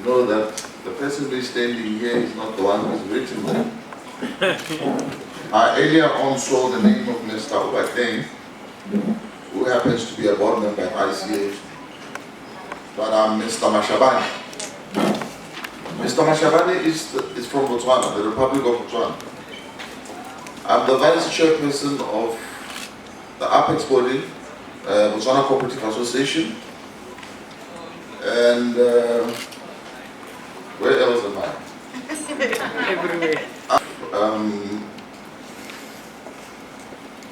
know that the person who is standing here is not the one who is written there. I earlier on saw the name of Mr. Eswatini, who happens to be a board member at ICA, but I'm Mr. Mashabane. Mr. Mashabane is from Botswana, the Republic of Botswana. I'm the vice chairperson of the Apex body, Botswana Cooperative Association, and where else am I? Everywhere.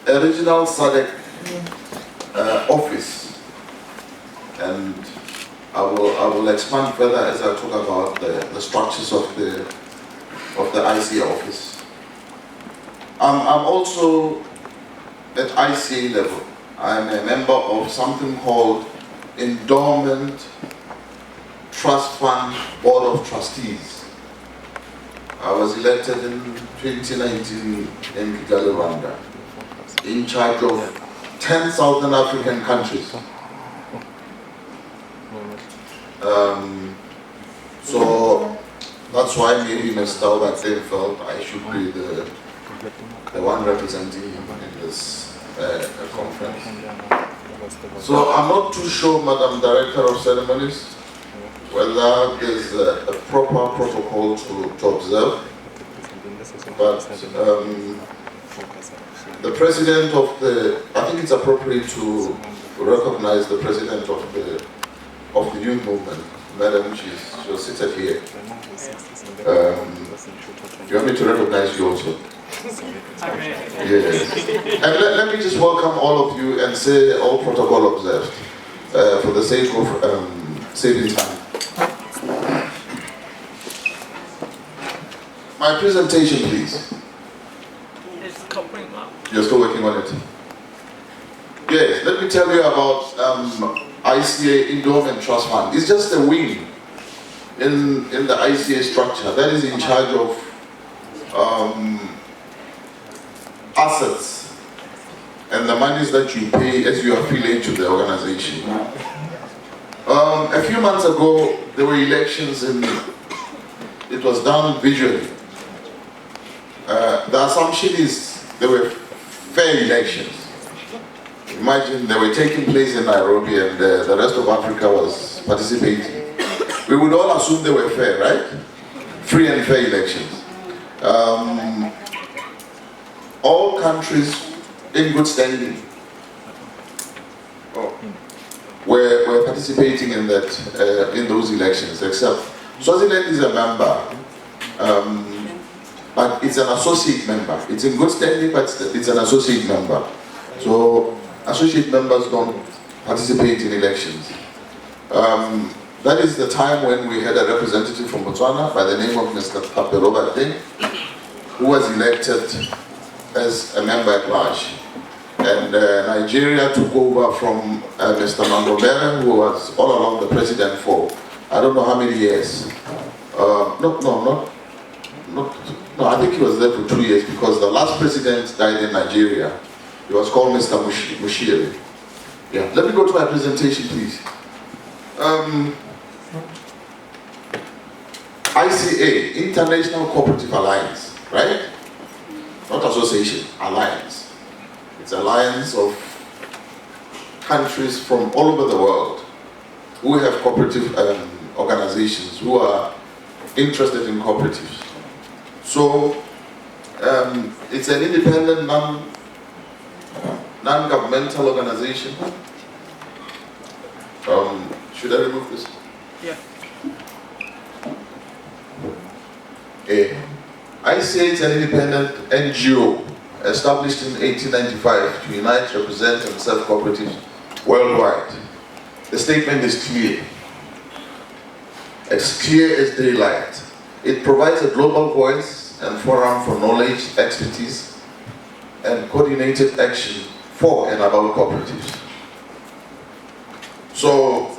A regional SADC office, and I will expand further as I talk about the structures of the ICA office. I'm also at ICA level. I'm a member of something called Endowment Trust Fund Board of Trustees. I was elected in 2019 in Kigali, Rwanda, in charge of 10 Southern African countries. So that's why maybe Mr. Eswatini felt I should be the one representing him in this conference. So I'm not too sure, Madam Director of Ceremonies, whether there's a proper protocol to observe, but the president of I think it's appropriate to recognize the president of the youth movement. Madam, she's seated here. You want me to recognize you also? Yes. And let me just welcome all of you and say all protocol observed for the sake of saving time. My presentation, please. It's coming up. You're still working on it? Yes, let me tell you about ICA Endowment Trust Fund. It's just a wing in the ICA structure that is in charge of assets and the monies that you pay as you affiliate to the organization. A few months ago, there were elections and it was done visually. The assumption is there were fair elections. Imagine they were taking place in Nairobi and the rest of Africa was participating. We would all assume they were fair, right? Free and fair elections. All countries in good standing were participating in those elections, except Swaziland is a member, but it's an associate member. It's in good standing, but it's an associate member. So associate members don't participate in elections. That is the time when we had a representative from Botswana by the name of Mr. Eswatini, who was elected as a member at large. And Nigeria took over from Mr. Mangobere, who was all along the president for I don't know how many years. No, I think he was there for 2 years because the last president died in Nigeria. He was called Mr. Mushiri. Yeah. Let me go to my presentation, please. ICA, International Cooperative Alliance, right? Not association, alliance. It's an alliance of countries from all over the world who have cooperative organizations who are interested in cooperatives. So it's an independent, non-governmental organization. Should I remove this? Yeah. ICA is an independent NGO established in 1895 to unite, represent, and serve cooperatives worldwide. The statement is clear. As clear as daylight. It provides a global voice and forum for knowledge, expertise, and coordinated action for and about cooperatives. So,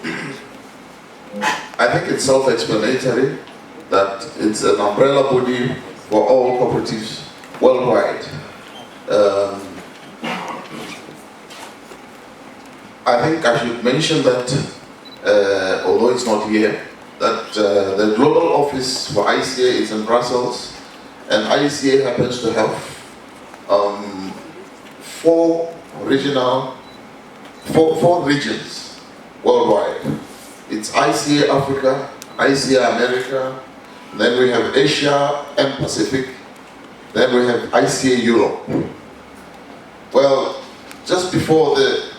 I think it's self-explanatory that it's an umbrella body for all cooperatives worldwide. I think I should mention that, although it's not here, that the global office for ICA is in Brussels, and ICA happens to have 4 regions worldwide. It's ICA Africa, ICA America, then we have Asia and Pacific, then we have ICA Europe. Well, just before the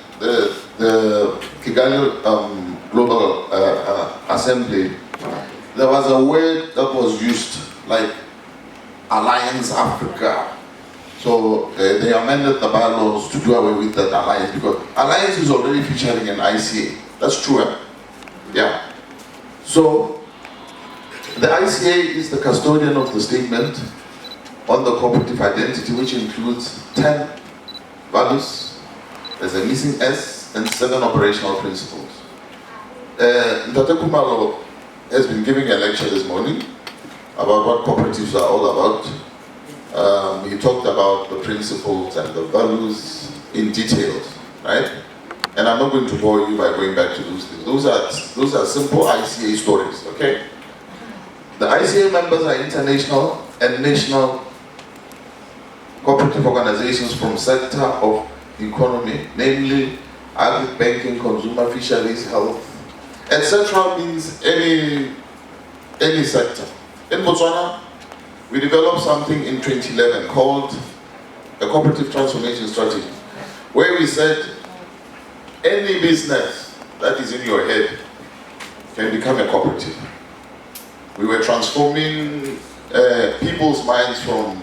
Kigali Global Assembly, there was a word that was used, like Alliance Africa. So they amended the bylaws to do away with that alliance, because alliance is already featuring in ICA. That's true, eh? Yeah. So the ICA is the custodian of the statement on the cooperative identity, which includes 10 values. There's a missing S and 7 operational principles. Ndate Kumalo has been giving a lecture this morning about what cooperatives are all about. He talked about the principles and the values in detail, right? And I'm not going to bore you by going back to those things. Those are simple ICA stories, okay? The ICA members are international and national cooperative organizations from sector of the economy, namely agri, banking, consumer, fisheries, health, etc. means any sector. In Botswana, we developed something in 2011 called a cooperative transformation strategy, where we said any business that is in your head can become a cooperative. We were transforming people's minds from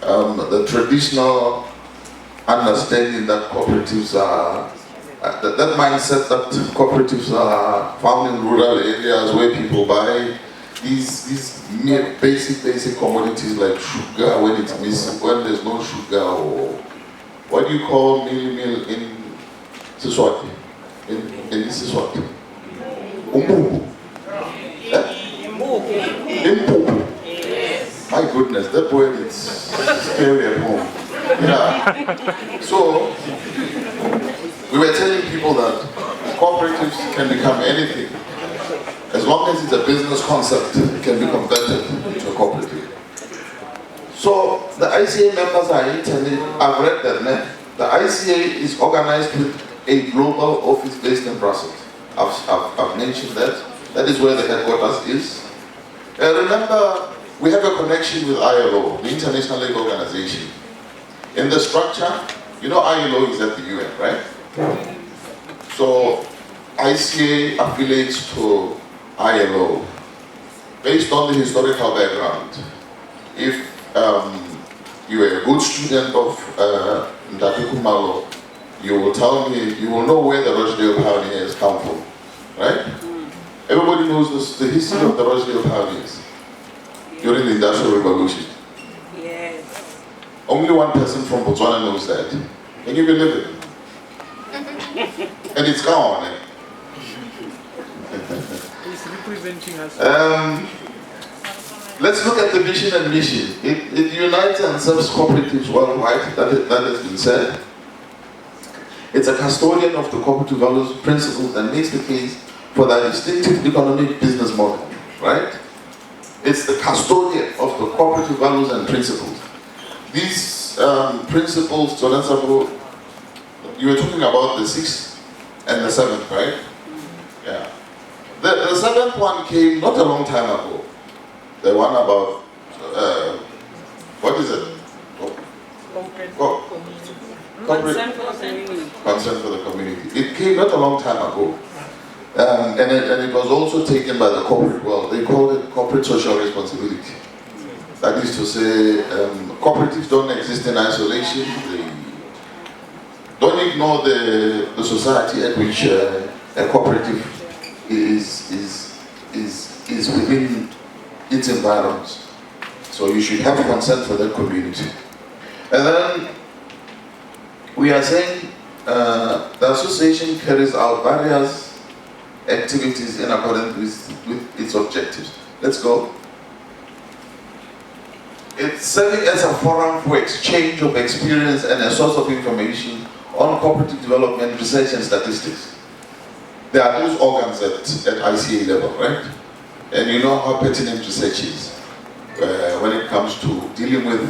the traditional understanding that cooperatives are, that mindset that cooperatives are found in rural areas where people buy these mere basic commodities like sugar when it's missing, when there's no sugar, or what do you call meal in Eswatini? In Eswatini? Umbubu. Impupu. My goodness, that word is scary at home. Yeah. So we were telling people that cooperatives can become anything. As long as it's a business concept, it can be converted into a cooperative. So the ICA members are intended, I've read that, the ICA is organized with a global office based in Brussels. I've mentioned that. That is where the headquarters is. Remember, we have a connection with ILO, the International Labour Organization. In the structure, you know ILO is at the UN, right? So ICA affiliates to ILO based on the historical background. If you are a good student of Ndate Kumalo, you will tell me, you will know where the Rochdale pioneers come from, right? Everybody knows the history of the Rochdale pioneers during the Industrial Revolution. Yes. Only one person from Botswana knows that. Can you believe it? And it's gone. He's representing us. Let's look at the vision and mission. It unites and serves cooperatives worldwide, that has been said. It's a custodian of the cooperative values, principles, and makes the case for the distinctive economic business model, right? It's the custodian of the cooperative values and principles. These principles, you were talking about the 6th and the 7th, right? Yeah. The 7th one came not a long time ago. The one about, what is it? Concern for the community. Concern for the community. It came not a long time ago. And it was also taken by the corporate world. They called it corporate social responsibility. That is to say, cooperatives don't exist in isolation. They don't ignore the society at which a cooperative is within its environs. So you should have consent for that community. And then we are saying the association carries out various activities in accordance with its objectives. Let's go. It's serving as a forum for exchange of experience and a source of information on cooperative development, research and statistics. There are those organs at ICA level, right? And you know how pertinent research is when it comes to dealing with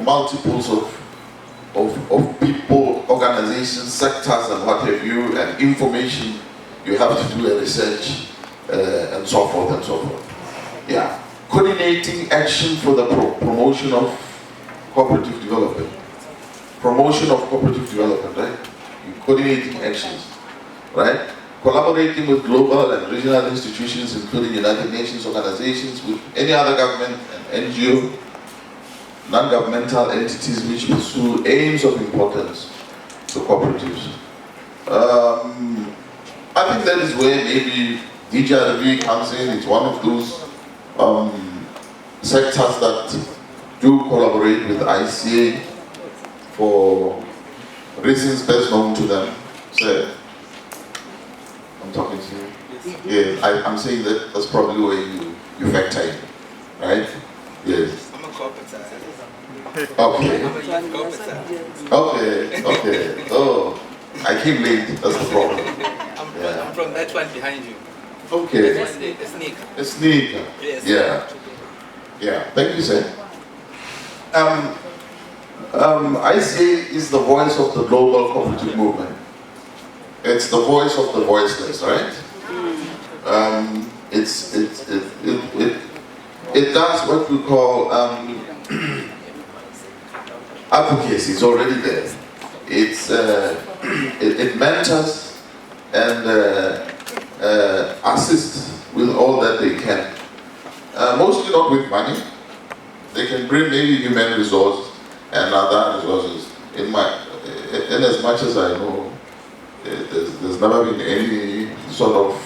multiples of people, organizations, sectors, and what have you, and information. You have to do a research and so forth and so forth. Yeah. Coordinating action for the promotion of cooperative development. Promotion of cooperative development, right? Coordinating actions, right? Collaborating with global and regional institutions, including United Nations organizations, with any other government and NGO, non-governmental entities which pursue aims of importance to cooperatives. I think that is where maybe DJRV comes in. It's one of those sectors that do collaborate with ICA for reasons best known to them. So, I'm talking to you. Yeah, I'm saying that that's probably where you factor in, right? Yes. I'm a cooperative. Okay. I'm a youth cooperative. Okay. Oh, I came late. That's the problem. I'm from that one behind you. Okay. That one, the snake. A sneaker. Yes. Yeah. Thank you, sir. ICA is the voice of the global cooperative movement. It's the voice of the voiceless, right? It does what we call advocacy. It's already there. It mentors and assists with all that they can. Mostly not with money. They can bring maybe human resource and other resources. In as much as I know, there's never been any sort of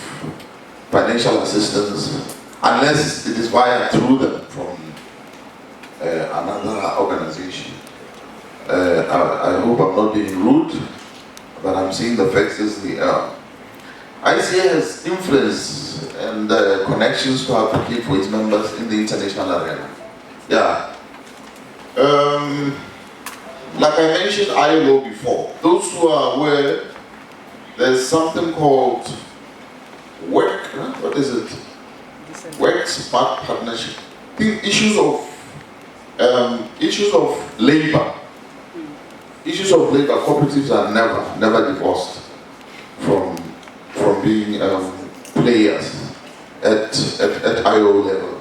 financial assistance unless it is through them from another organization. I hope I'm not being rude, but I'm seeing the facts as they are. ICA has influence and connections to advocate for its members in the international arena. Yeah. Like I mentioned ILO before, those who are aware, there's something called work, what is it? Work Smart Partnership. Issues of labor. Issues of labor, cooperatives are never divorced from being players at ILO level.